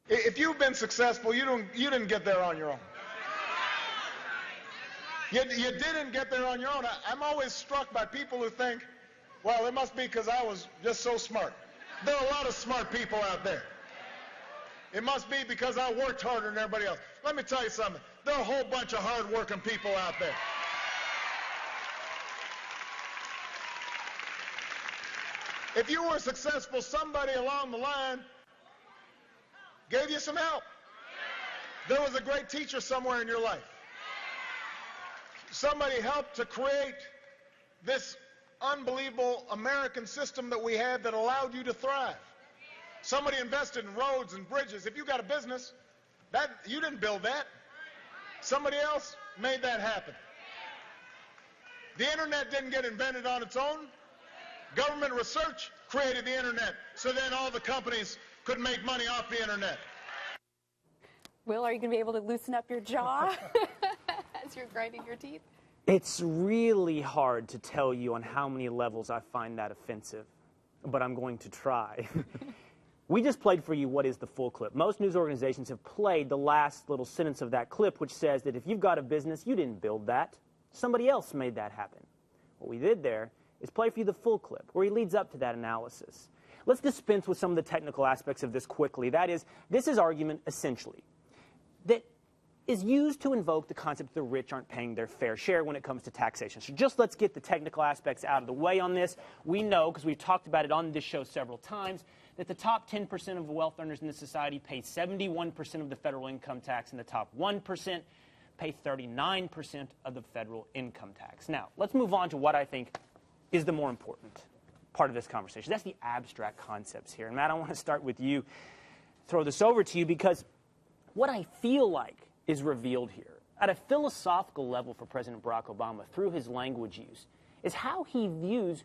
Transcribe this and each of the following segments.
If you've been successful, you didn't get there on your own. You didn't get there on your own. I'm always struck by people who think, well, it must be because I was just so smart. There are a lot of smart people out there. It must be because I worked harder than everybody else. Let me tell you something. There are a whole bunch of hard-working people out there. If you were successful, somebody along the line gave you some help. There was a great teacher somewhere in your life. Somebody helped to create this unbelievable American system that we have that allowed you to thrive. Somebody invested in roads and bridges. If you got a business, you didn't build that. Somebody else made that happen. The internet didn't get invented on its own. Government research created the internet, so then all the companies could make money off the internet. Will, are you going to be able to loosen up your jaw as you're grinding your teeth? It's really hard to tell you on how many levels I find that offensive, but I'm going to try. We just played for you what is the full clip. Most news organizations have played the last little sentence of that clip, which says that if you've got a business, you didn't build that. Somebody else made that happen. What we did there is play for you the full clip, where he leads up to that analysis. Let's dispense with some of the technical aspects of this quickly. That is, this is argument, essentially, that is used to invoke the concept that the rich aren't paying their fair share when it comes to taxation. So just let's get the technical aspects out of the way on this. We know, because we've talked about it on this show several times, that the top 10% of wealth earners in this society pay 71% of the federal income tax, and the top 1% pay 39% of the federal income tax. Now, let's move on to what I think is the more important part of this conversation. That's the abstract concepts here. And Matt, I want to start with you, throw this over to you, because what I feel like is revealed here at a philosophical level for President Barack Obama through his language use is how he views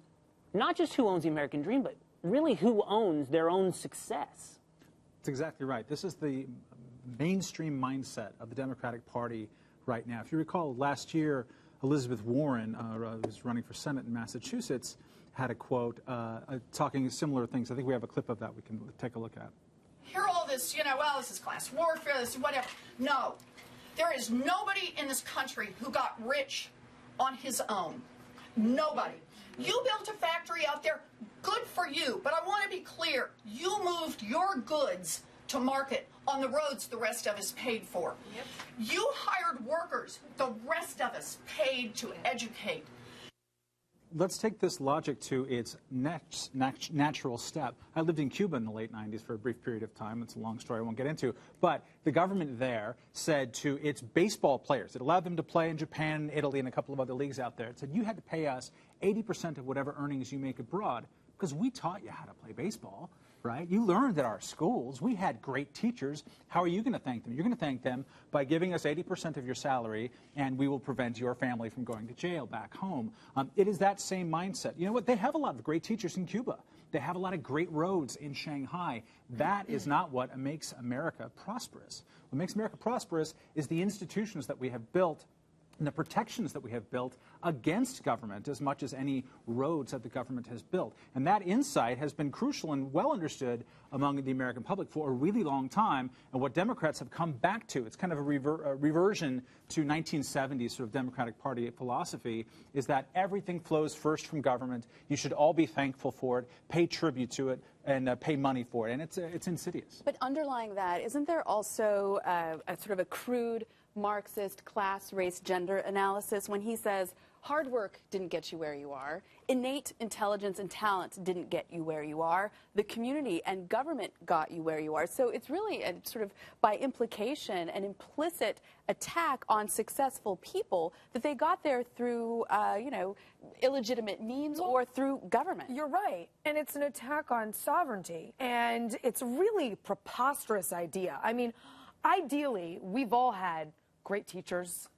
not just who owns the American dream, but really who owns their own success. That's exactly right. This is the mainstream mindset of the Democratic Party right now. If you recall, last year, Elizabeth Warren, who's running for Senate in Massachusetts, had a quote talking similar things. I think we have a clip of that we can take a look at. Hear all this, well, this is class warfare, this is whatever. No, there is nobody in this country who got rich on his own. Nobody. You built a factory out there, good for you, but I want to be clear, you moved your goods to market on the roads the rest of us paid for. Yep. You hired workers, the rest of us paid to educate. Let's take this logic to its natural step. I lived in Cuba in the late 90s for a brief period of time. It's a long story I won't get into. But the government there said to its baseball players, it allowed them to play in Japan, Italy, and a couple of other leagues out there. It said, you had to pay us 80% of whatever earnings you make abroad because we taught you how to play baseball. Right? You learned at our schools. We had great teachers. How are you going to thank them? You're going to thank them by giving us 80% of your salary, and we will prevent your family from going to jail back home. It is that same mindset. You know what? They have a lot of great teachers in Cuba. They have a lot of great roads in Shanghai. That is not what makes America prosperous. What makes America prosperous is the institutions that we have built and the protections that we have built against government as much as any roads that the government has built. And that insight has been crucial and well understood among the American public for a really long time. And what Democrats have come back to, it's kind of a reversion to 1970s sort of Democratic Party philosophy, is that everything flows first from government. You should all be thankful for it, pay tribute to it, and pay money for it. And it's insidious. But underlying that, isn't there also a sort of a crude Marxist class, race, gender analysis when he says hard work didn't get you where you are, innate intelligence and talent didn't get you where you are, the community and government got you where you are. So it's really a sort of by implication an implicit attack on successful people that they got there through illegitimate means or through government. You're right, and it's an attack on sovereignty, and it's a really preposterous idea. I mean, ideally, we've all had great teachers,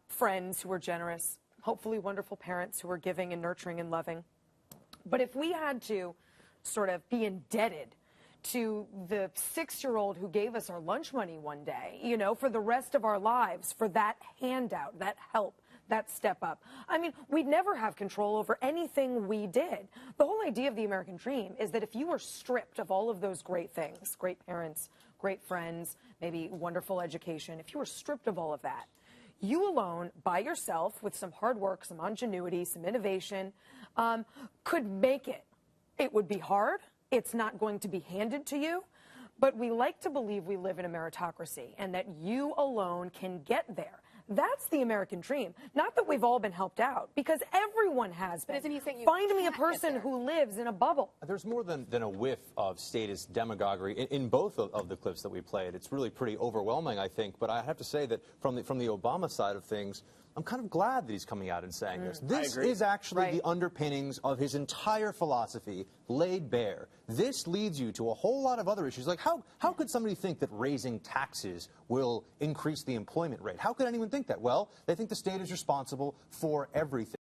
friends who were generous, hopefully wonderful parents who were giving and nurturing and loving. But if we had to sort of be indebted to the 6-year-old who gave us our lunch money one day, for the rest of our lives, for that handout, that help, that step up, I mean, we'd never have control over anything we did. The whole idea of the American dream is that if you were stripped of all of those great things, great parents, great friends, maybe wonderful education, if you were stripped of all of that, you alone, by yourself, with some hard work, some ingenuity, some innovation, could make it. It would be hard. It's not going to be handed to you. But we like to believe we live in a meritocracy and that you alone can get there. That's the American dream. Not that we've all been helped out, because everyone has been. But isn't he saying you Find me a can't get person there? who lives in a bubble. There's more than a whiff of statist demagoguery in both of the clips that we played. It's really pretty overwhelming, I think. But I have to say that from the Obama side of things, I'm kind of glad that he's coming out and saying this. This is actually the underpinnings of his entire philosophy laid bare. This leads you to a whole lot of other issues. Like, how could somebody think that raising taxes will increase the employment rate? How could anyone think that? Well, they think the state is responsible for everything.